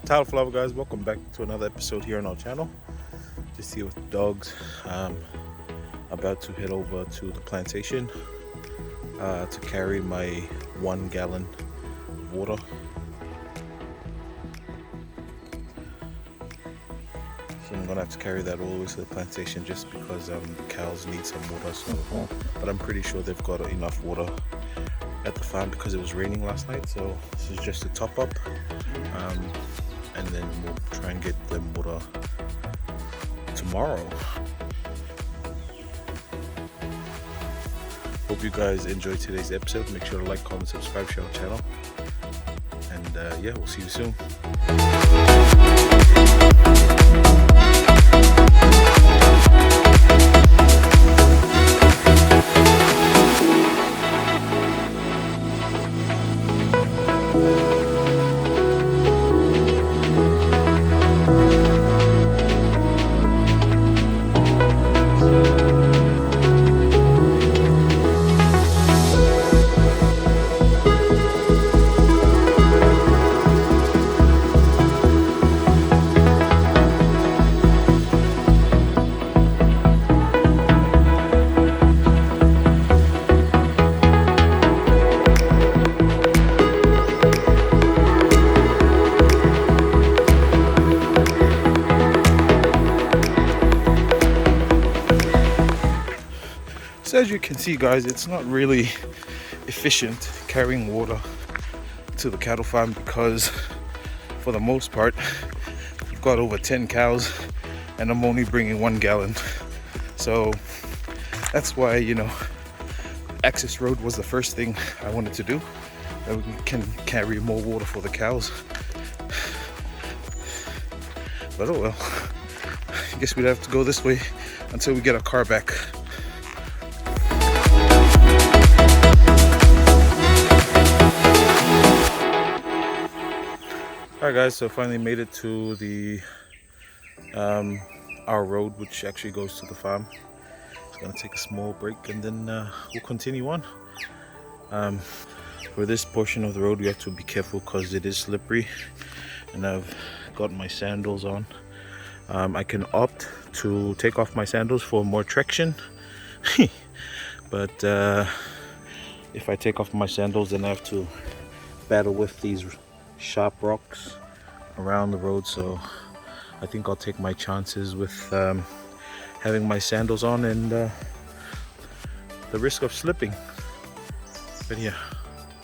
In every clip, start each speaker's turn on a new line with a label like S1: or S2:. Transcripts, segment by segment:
S1: Title Flower guys, welcome back to another episode here on our channel. Just here with the dogs. About to head over to the plantation to carry my 1 gallon of water. So I'm gonna have to carry that all the way to the plantation just because the cows need some water. So, but I'm pretty sure they've got enough water at the farm because it was raining last night. So this is just a top up. And then we'll try and get them water tomorrow. Hope you guys enjoyed today's episode. Make sure to like, comment, subscribe, share our channel. And yeah, we'll see you soon. So as you can see guys, it's not really efficient carrying water to the cattle farm because for the most part I've got over 10 cows and I'm only bringing 1 gallon. So that's why, you know, access road was the first thing I wanted to do, that we can carry more water for the cows. But oh well, I guess we'd have to go this way until we get our car back. Alright guys, so finally made it to the our road, which actually goes to the farm. It's gonna take a small break and then we'll continue on. For this portion of the road, we have to be careful because it is slippery, and I've got my sandals on. I can opt to take off my sandals for more traction, but if I take off my sandals, then I have to battle with these sharp rocks around the road. So I think I'll take my chances with having my sandals on and the risk of slipping. But yeah,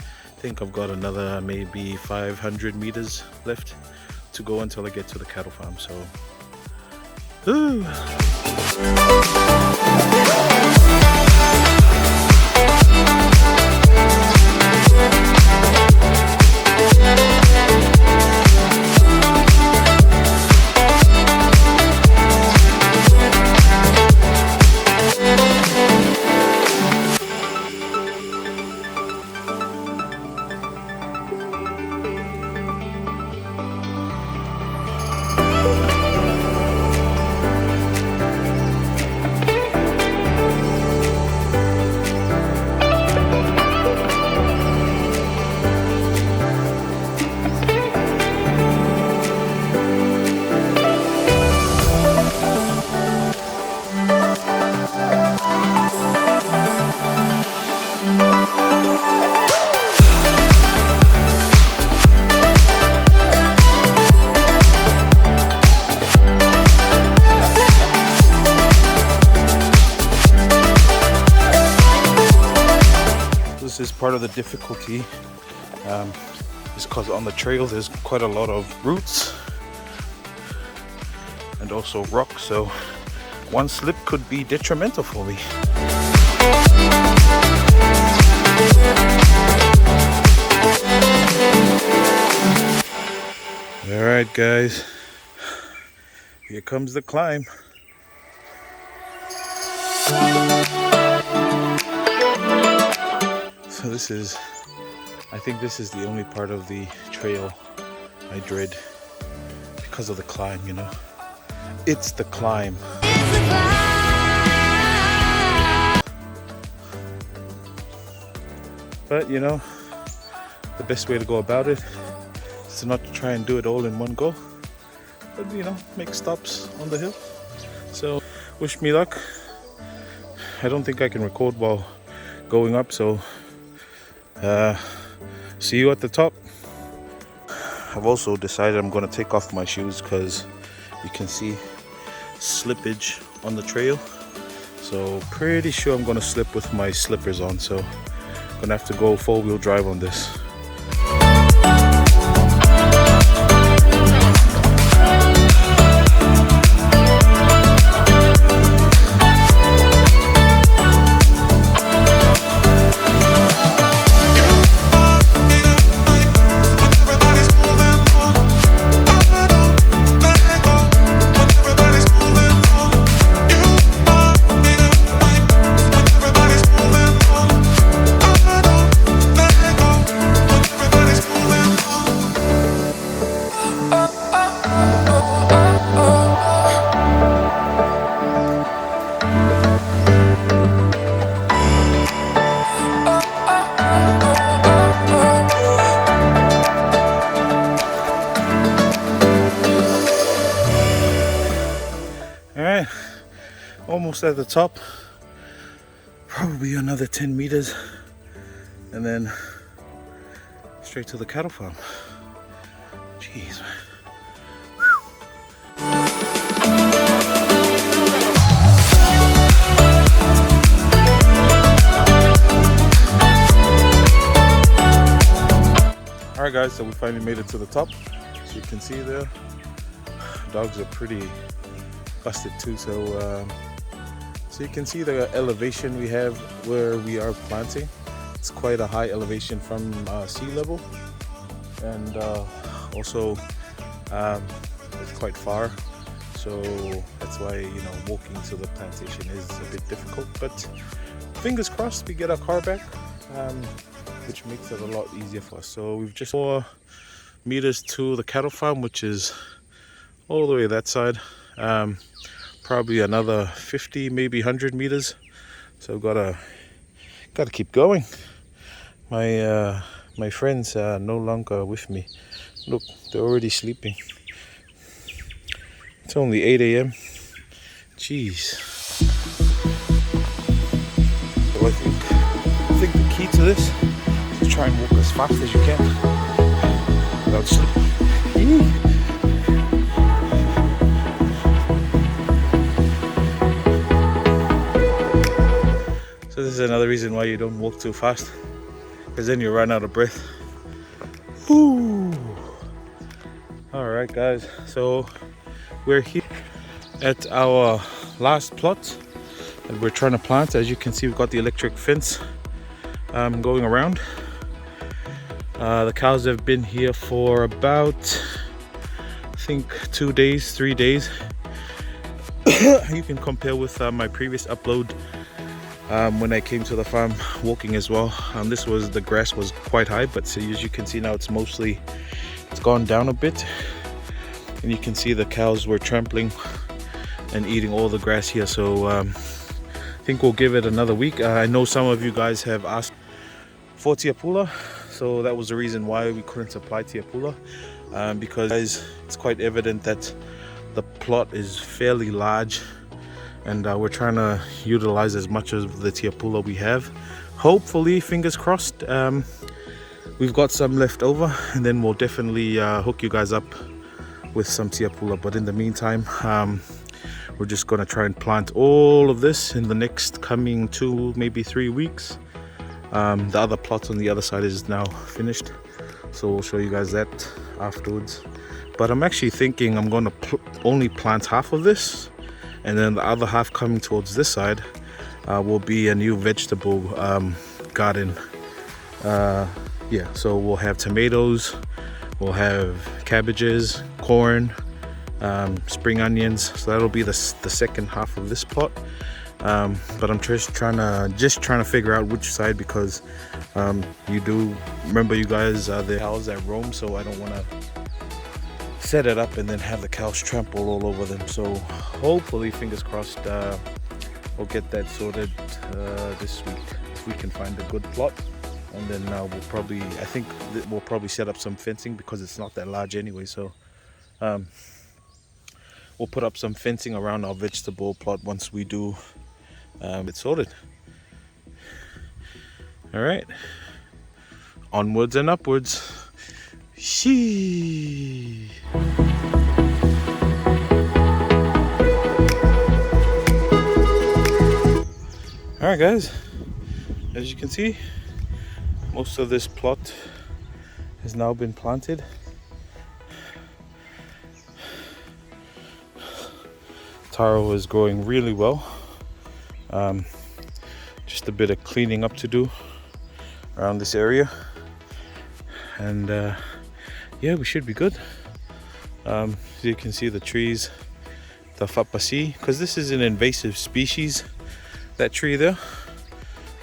S1: I think I've got another maybe 500 meters left to go until I get to the cattle farm. So this is part of the difficulty, is because on the trail there's quite a lot of roots and also rocks, so one slip could be detrimental for me. Alright guys, here comes the climb. So this is, I think this is the only part of the trail I dread because of the climb, you know. It's the climb. But you know, the best way to go about it is to not try and do it all in one go, but you know, make stops on the hill. So wish me luck. I don't think I can record while going up, so see you at the top. I've also decided I'm going to take off my shoes because you can see slippage on the trail. So pretty sure I'm going to slip with my slippers on, so I'm going to have to go 4-wheel drive on this. Alright, almost at the top. Probably another 10 meters and then straight to the cattle farm. Jeez, man. Alright guys, so we finally made it to the top. So you can see there, dogs are pretty busted too, so you can see the elevation we have where we are planting. It's quite a high elevation from sea level, and also it's quite far, so that's why, you know, walking to the plantation is a bit difficult, but fingers crossed we get our car back, which makes it a lot easier for us. So we've just 4 meters to the cattle farm, which is all the way that side. Probably another 50, maybe 100 meters. So gotta keep going. My friends are no longer with me. Look, they're already sleeping. It's only 8 a.m. Jeez. So I think the key to this is to try and walk as fast as you can without sleeping. So this is another reason why you don't walk too fast, because then you run out of breath. Woo! Alright guys, so we're here at our last plot and we're trying to plant. As you can see, we've got the electric fence going around. The cows have been here for about, I think, 2 days, 3 days. You can compare with my previous upload when I came to the farm walking as well. The grass was quite high, but so as you can see now it's gone down a bit, and you can see the cows were trampling and eating all the grass here. So I think we'll give it another week. I know some of you guys have asked for tiapula, so that was the reason why we couldn't supply tiapula, because it's quite evident that the plot is fairly large, and we're trying to utilize as much of the tiapula we have. Hopefully, fingers crossed, we've got some left over, and then we'll definitely hook you guys up with some tiapula. But in the meantime, we're just going to try and plant all of this in the next coming 2, maybe 3 weeks. The other plot on the other side is now finished, so we'll show you guys that afterwards. But I'm actually thinking I'm going to only plant half of this, and then the other half coming towards this side will be a new vegetable garden. Yeah, so we'll have tomatoes, we'll have cabbages, corn, spring onions. So that'll be the second half of this plot. But I'm just trying to figure out which side, because you do remember, you guys are the cows that roam, so I don't want to set it up and then have the cows trample all over them. So hopefully, fingers crossed, we'll get that sorted this week if we can find a good plot. and then we'll probably, I think we'll probably set up some fencing because it's not that large anyway. So we'll put up some fencing around our vegetable plot once we do it sorted. All right, onwards and upwards. Shee. All right, guys, as you can see, most of this plot has now been planted. Taro is growing really well. Just a bit of cleaning up to do around this area, and yeah, we should be good. So you can see the trees, the fapasi, because this is an invasive species, that tree there,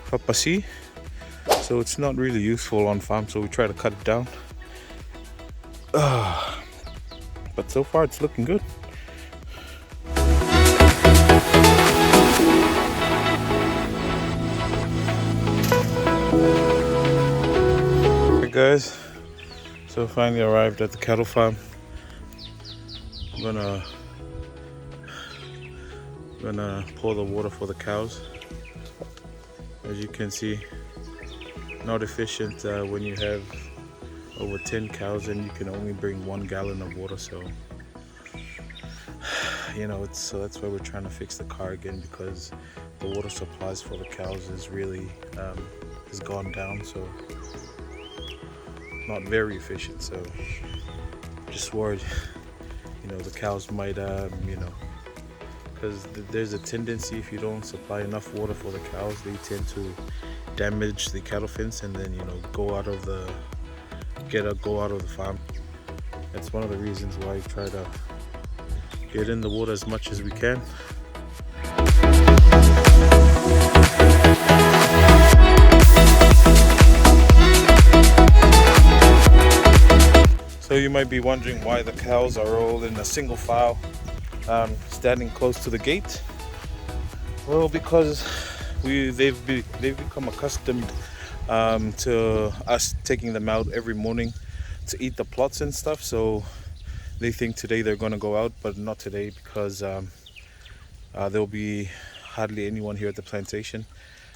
S1: fapasi, so it's not really useful on farm, so we try to cut it down. But so far it's looking good. Alright guys, so finally arrived at the cattle farm. I'm gonna pour the water for the cows. As you can see, not efficient when you have over 10 cows and you can only bring 1 gallon of water. So you know, so that's why we're trying to fix the car again, because the water supplies for the cows is really has gone down, so not very efficient. So just worried, you know, the cows might you know, because there's a tendency, if you don't supply enough water for the cows, they tend to damage the cattle fence and then, you know, go out of the farm. That's one of the reasons why we try to get in the water as much as we can. So you might be wondering why the cows are all in a single file, standing close to the gate. Well, because they've become accustomed to us taking them out every morning to eat the plots and stuff. So they think today they're going to go out, but not today, because there'll be hardly anyone here at the plantation,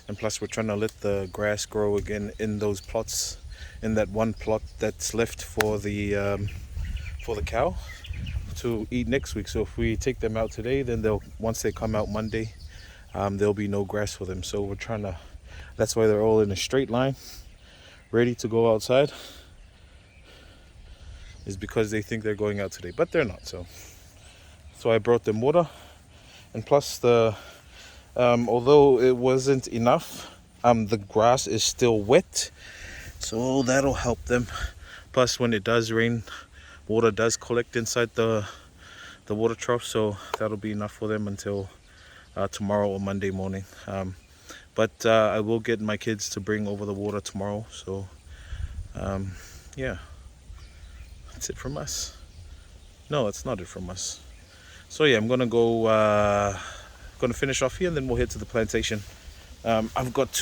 S1: and plus we're trying to let the grass grow again in those plots, in that one plot that's left for the cow to eat next week. So if we take them out today, then once they come out Monday, there'll be no grass for them. So we're trying to, that's why they're all in a straight line ready to go outside, is because they think they're going out today, but they're not. So I brought them water, and plus although it wasn't enough, the grass is still wet, so that'll help them. Plus when it does rain, water does collect inside the water trough, so that'll be enough for them until tomorrow or Monday morning. But I will get my kids to bring over the water tomorrow. So yeah, that's it from us. No, that's not it from us. So yeah, I'm gonna go finish off here, and then we'll head to the plantation. I've got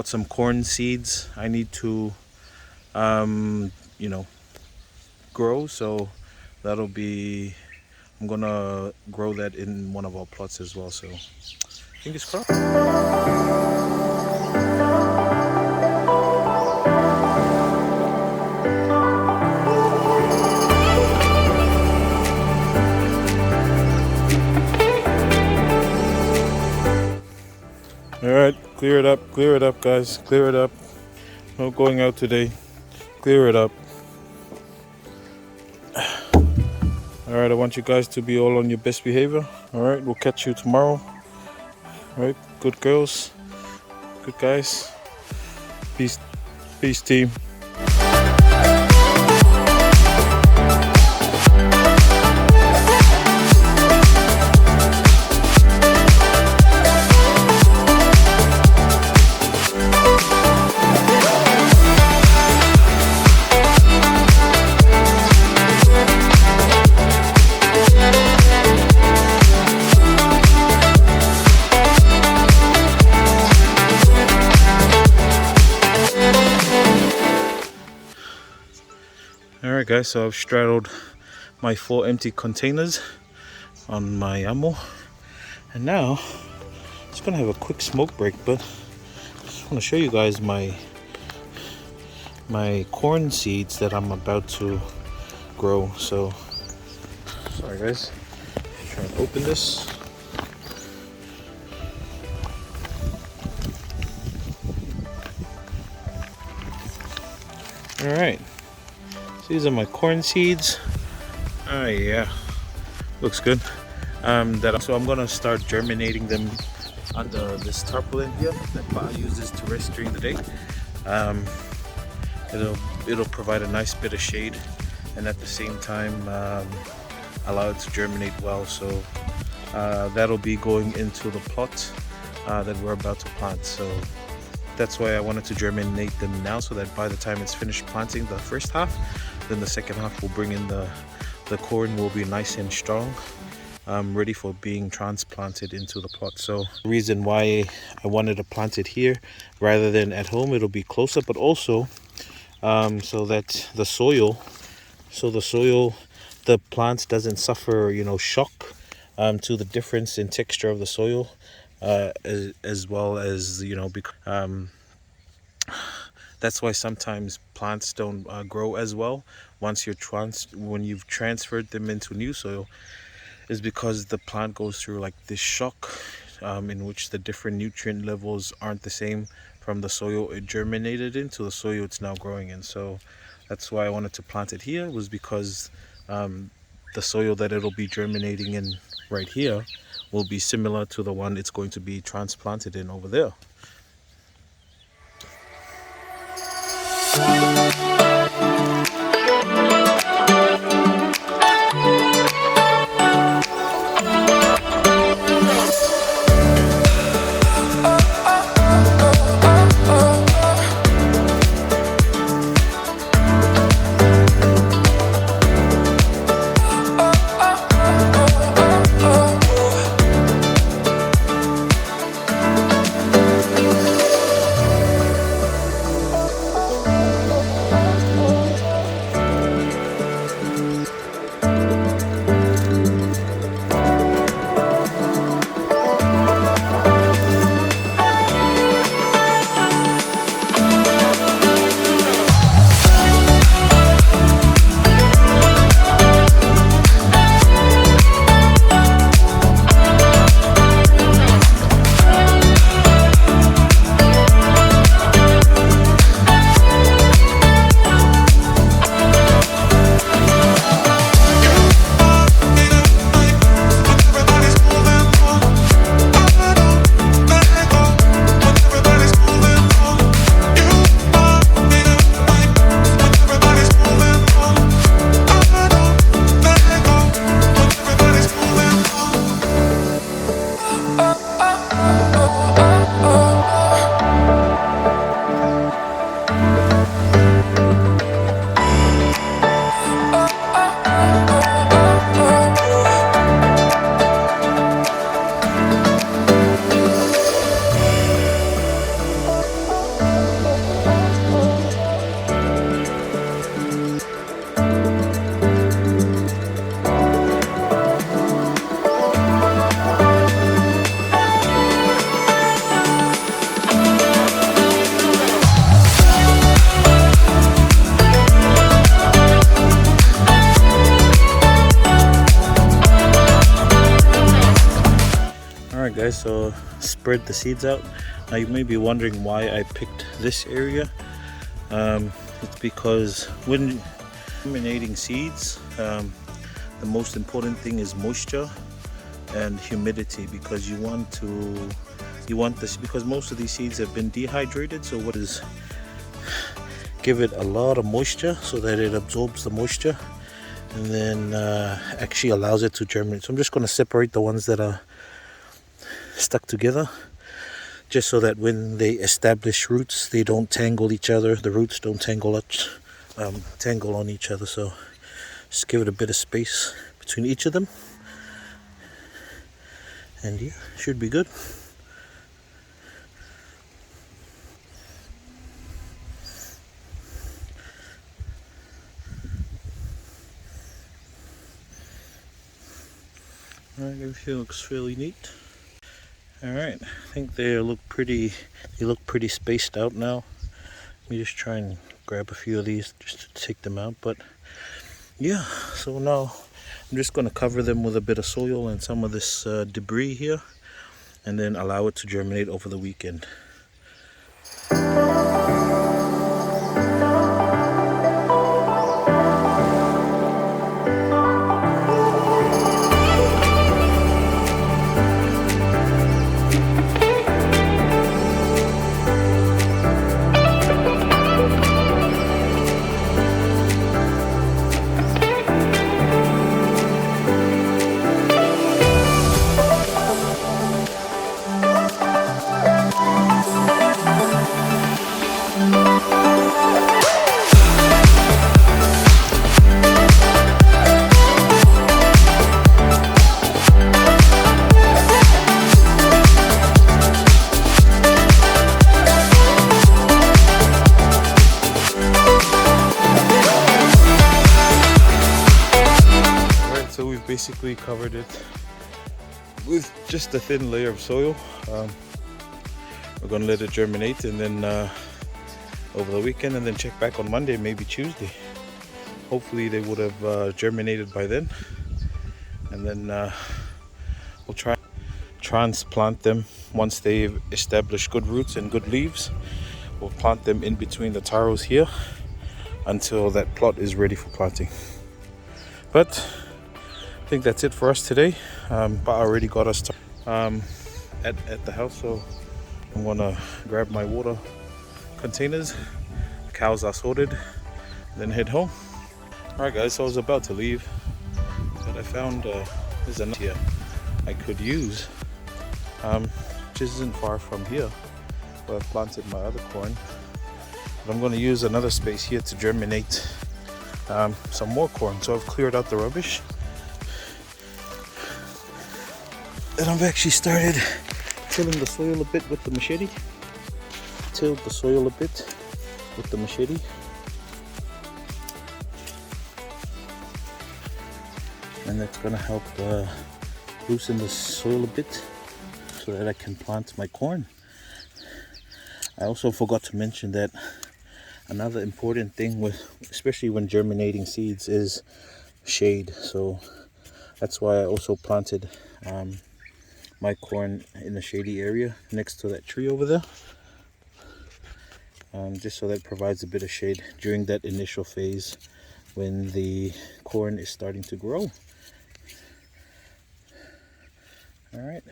S1: some corn seeds I need to you know, grow, so that'll be, I'm gonna grow that in one of our plots as well, so fingers crossed. All right, clear it up guys, clear it up. No going out today, clear it up. All right, I want you guys to be all on your best behavior. All right, we'll catch you tomorrow. All right, good girls, good guys. Peace team. Alright guys, so I've straddled my 4 empty containers on my ammo, and now I'm just gonna have a quick smoke break, but I just want to show you guys my corn seeds that I'm about to grow. So sorry guys, trying to open this. Alright, so these are my corn seeds. Oh yeah, looks good. So I'm gonna start germinating them under this tarpaulin here that I use this to rest during the day. It'll provide a nice bit of shade, and at the same time allow it to germinate well. So that'll be going into the plot that we're about to plant. So that's why I wanted to germinate them now, so that by the time it's finished planting the first half, then the second half will bring in the corn will be nice and strong, ready for being transplanted into the plot. So the reason why I wanted to plant it here rather than at home, it'll be closer, but also so that the soil, the plant doesn't suffer, shock to the difference in texture of the soil, as well as, because that's why sometimes plants don't grow as well once when you've transferred them into new soil, is because the plant goes through like this shock in which the different nutrient levels aren't the same from the soil it germinated in to the soil it's now growing in. So that's why I wanted to plant it here, was because the soil that it'll be germinating in right here will be similar to the one it's going to be transplanted in over there. Alright guys, so spread the seeds out. Now you may be wondering why I picked this area. It's because when germinating seeds, the most important thing is moisture and humidity, because you want this, because most of these seeds have been dehydrated. So what is, give it a lot of moisture so that it absorbs the moisture, and then actually allows it to germinate. So I'm just going to separate the ones that are stuck together, just so that when they establish roots, they don't tangle each other. The roots don't tangle on each other. So just give it a bit of space between each of them, and yeah, should be good. Everything looks fairly neat. Alright, I think they look pretty spaced out now. Let me just try and grab a few of these just to take them out. But yeah, so now I'm just going to cover them with a bit of soil and some of this debris here, and then allow it to germinate over the weekend. So we've basically covered it with just a thin layer of soil. We're going to let it germinate, and then over the weekend, and then check back on Monday, maybe Tuesday. Hopefully they would have germinated by then, and then we'll try transplant them once they've established good roots and good leaves. We'll plant them in between the taros here until that plot is ready for planting. But I think that's it for us today. But I already got us at the house, so I'm gonna grab my water containers. The cows are sorted, then head home. Alright guys, so I was about to leave, but I found there's a nut here I could use, which isn't far from here where I've planted my other corn. But I'm going to use another space here to germinate some more corn. So I've cleared out the rubbish, and I've actually started tilling the soil a bit with the machete. Tilled the soil a bit with the machete. And that's going to help loosen the soil a bit so that I can plant my corn. I also forgot to mention that another important thing especially when germinating seeds, is shade. So that's why I also planted my corn in a shady area next to that tree over there, just so that provides a bit of shade during that initial phase when the corn is starting to grow. All right.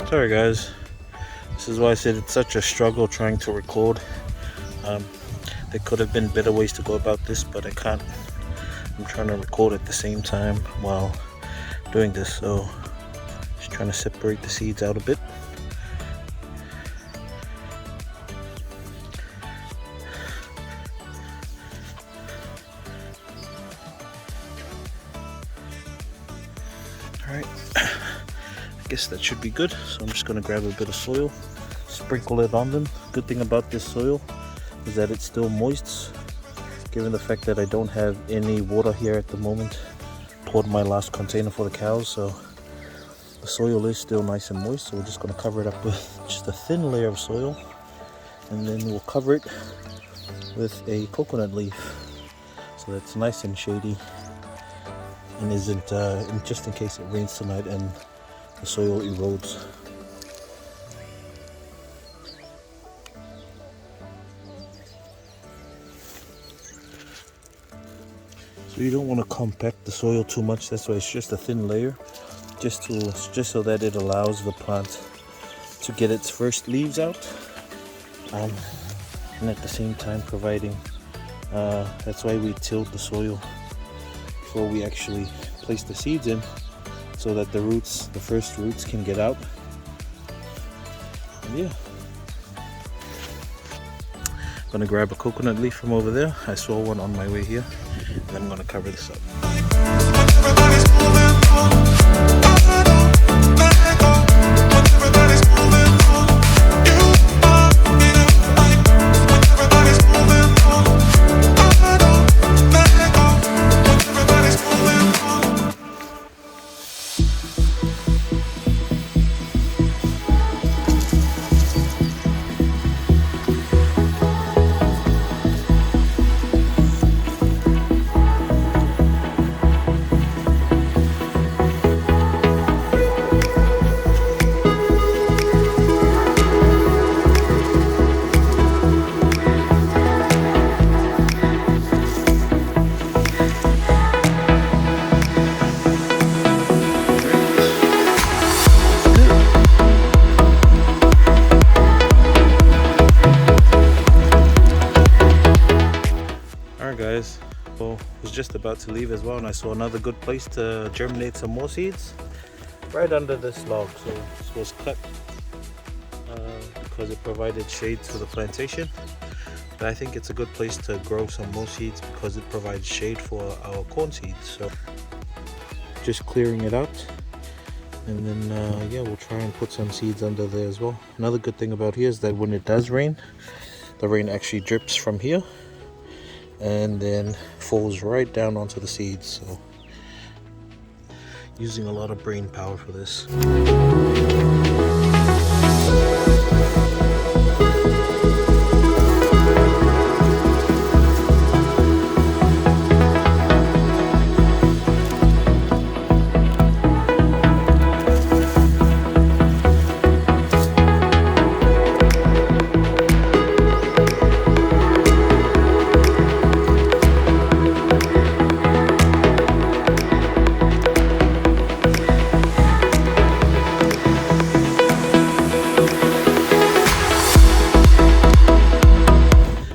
S1: Sorry guys, this is why I said it's such a struggle trying to record. There could have been better ways to go about this, but I can't. I'm trying to record at the same time while doing this, so just trying to separate the seeds out a bit. Alright, I guess that should be good. So I'm just going to grab a bit of soil, sprinkle it on them. Good thing about this soil is that it's still moist, given the fact that I don't have any water here at the moment. Poured my last container for the cows, so the soil is still nice and moist. So we're just going to cover it up with just a thin layer of soil, and then we'll cover it with a coconut leaf so that's nice and shady and isn't just in case it rains tonight and the soil erodes. So you don't want to compact the soil too much. That's why it's just a thin layer, just so that it allows the plant to get its first leaves out, and at the same time providing. That's why we tilled the soil before we actually place the seeds in, so that the first roots can get out. And yeah. I'm gonna grab a coconut leaf from over there. I saw one on my way here, and I'm gonna cover this up. Guys, well, I was just about to leave as well, and I saw another good place to germinate some more seeds right under this log. So this was cut because it provided shade for the plantation, but I think it's a good place to grow some more seeds because it provides shade for our corn seeds. So just clearing it out, and then yeah, we'll try and put some seeds under there as well. Another good thing about here is that when it does rain, the rain actually drips from here and then falls right down onto the seeds. So using a lot of brain power for this.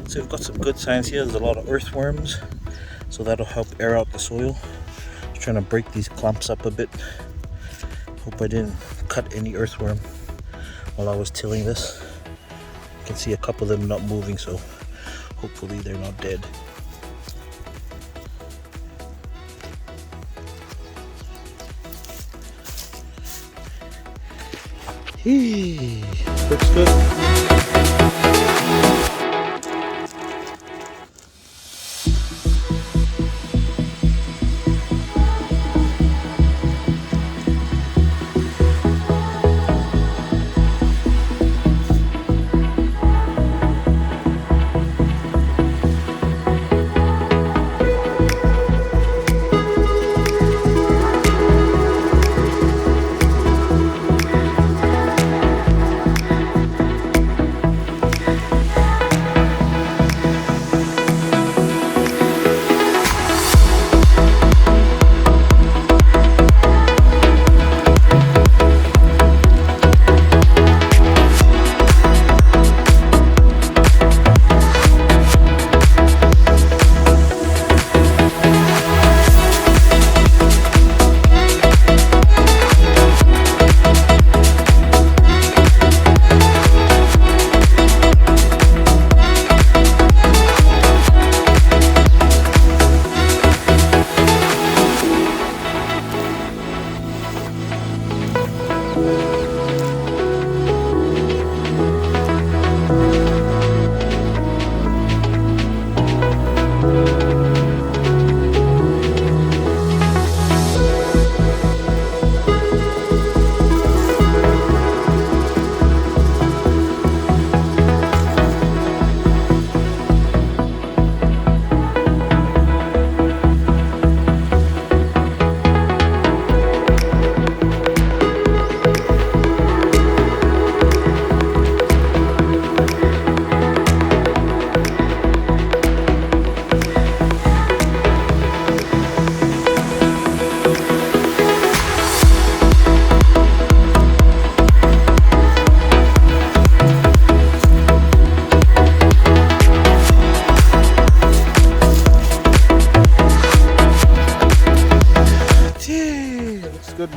S1: So we've got some good signs here. There's a lot of earthworms, so that'll help air out the soil. Just trying to break these clumps up a bit. Hope I didn't cut any earthworm while I was tilling this. You can see a couple of them not moving, so hopefully they're not dead. Looks good.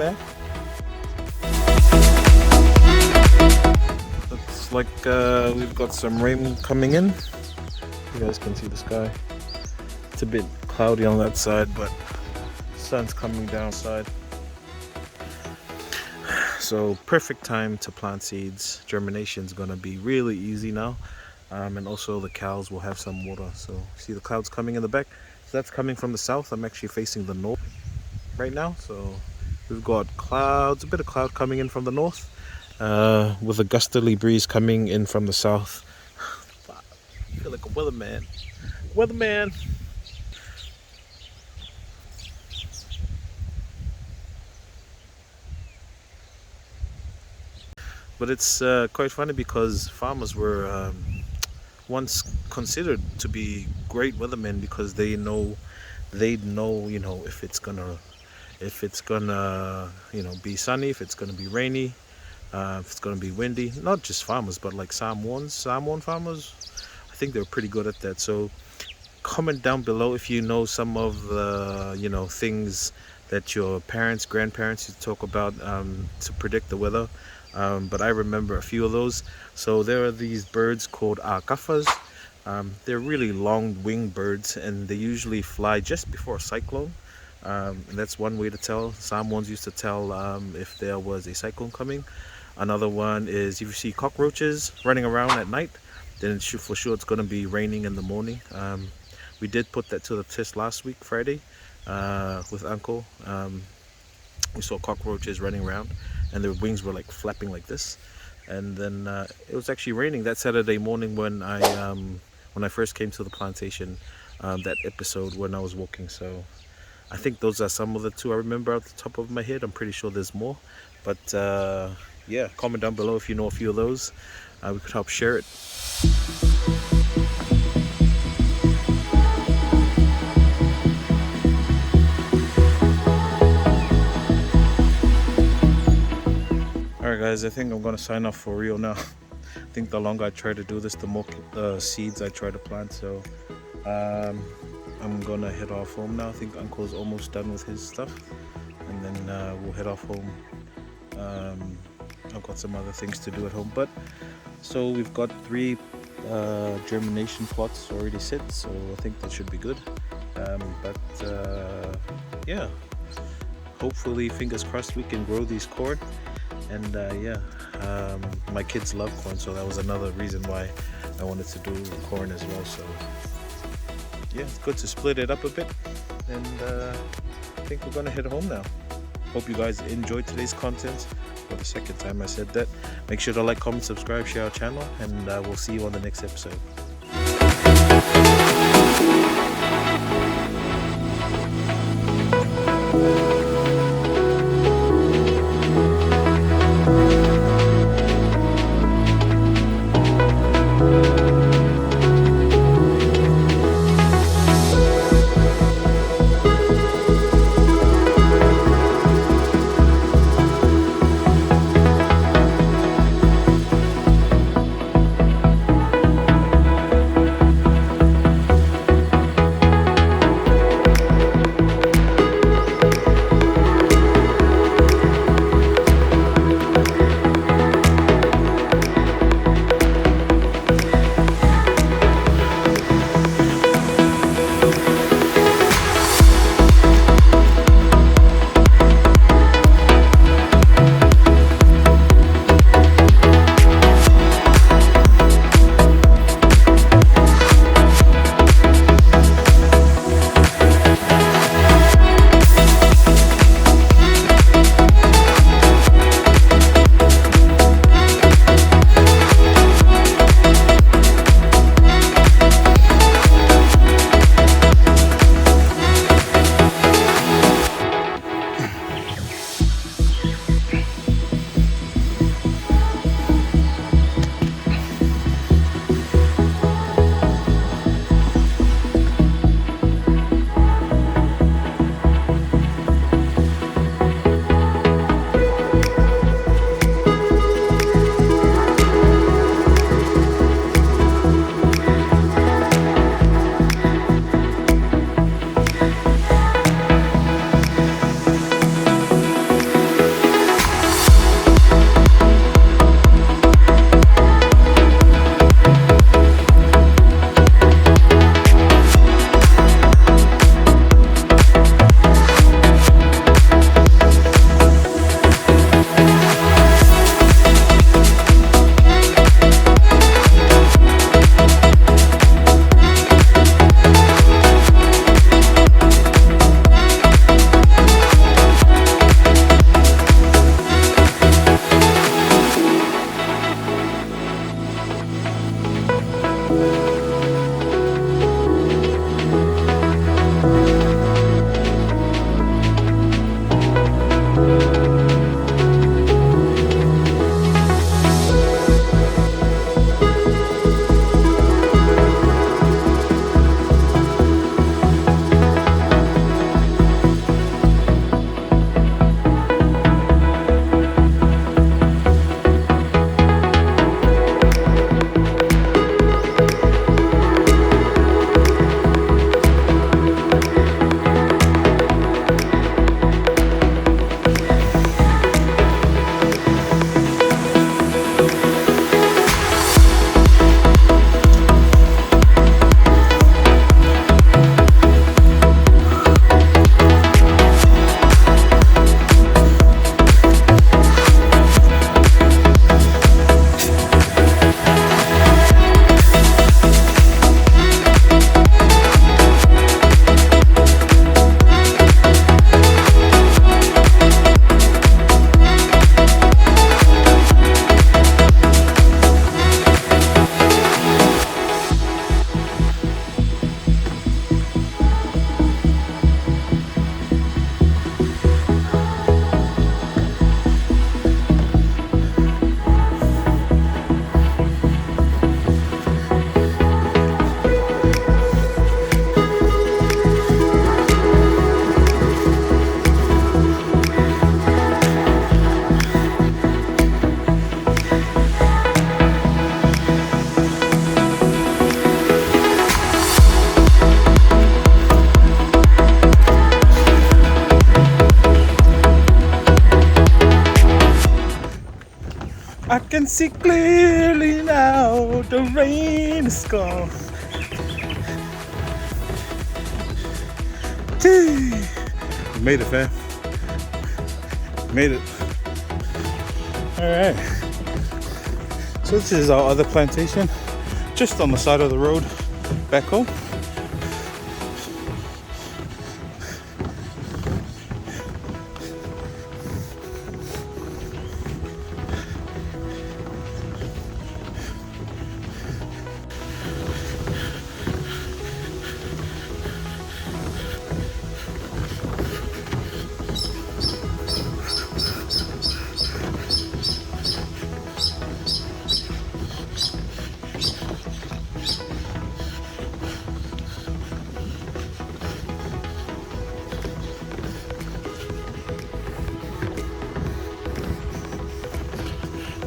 S1: back. Looks like we've got some rain coming in. You guys can see the sky. It's a bit cloudy on that side, but the sun's coming down side. So perfect time to plant seeds. Germination is gonna be really easy now. And also the cows will have some water. So see the clouds coming in the back? So that's coming from the south. I'm actually facing the north right now. So we've got clouds, a bit of cloud coming in from the north, with a gusterly breeze coming in from the south. I feel like a weatherman. Weatherman! But it's quite funny because farmers were once considered to be great weathermen because they'd know, you know, if it's gonna be sunny, if it's gonna be rainy, if it's gonna be windy. Not just farmers, but like Samoan farmers, I think they're pretty good at that. So comment down below if you know some of the, you know, things that your parents, grandparents used to talk about to predict the weather. But I remember a few of those. So there are these birds called alcafas. They're really long-winged birds, and they usually fly just before a cyclone. And that's one way to tell. Samoans used to tell if there was a cyclone coming. Another one is if you see cockroaches running around at night, then for sure it's going to be raining in the morning. We did put that to the test last week, Friday, with Uncle. We saw cockroaches running around and their wings were like flapping like this. And then it was actually raining that Saturday morning when I first came to the plantation, that episode when I was walking. So I think those are some of the two I remember off the top of my head. I'm pretty sure there's more, but yeah, comment down below if you know a few of those. We could help share it. Alright guys, I think I'm gonna sign off for real now. I think the longer I try to do this, the more seeds I try to plant. So I'm gonna head off home now. I think Uncle's almost done with his stuff, and then we'll head off home. I've got some other things to do at home, but so we've got 3 germination plots already set, so I think that should be good. Yeah, hopefully, fingers crossed, we can grow these corn. And yeah, my kids love corn, so that was another reason why I wanted to do corn as well. So yeah, it's good to split it up a bit, and I think we're gonna head home now. Hope you guys enjoyed today's content. For the second time I said that. Make sure to like, comment, subscribe, share our channel, and we'll see you on the next episode. I can see clearly now, the rain is gone. We made it, fam. Made it. Alright. So this is our other plantation, just on the side of the road back home.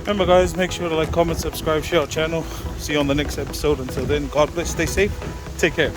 S1: Remember guys, make sure to like, comment, subscribe, share our channel. See you on the next episode. Until then, God bless, stay safe, take care.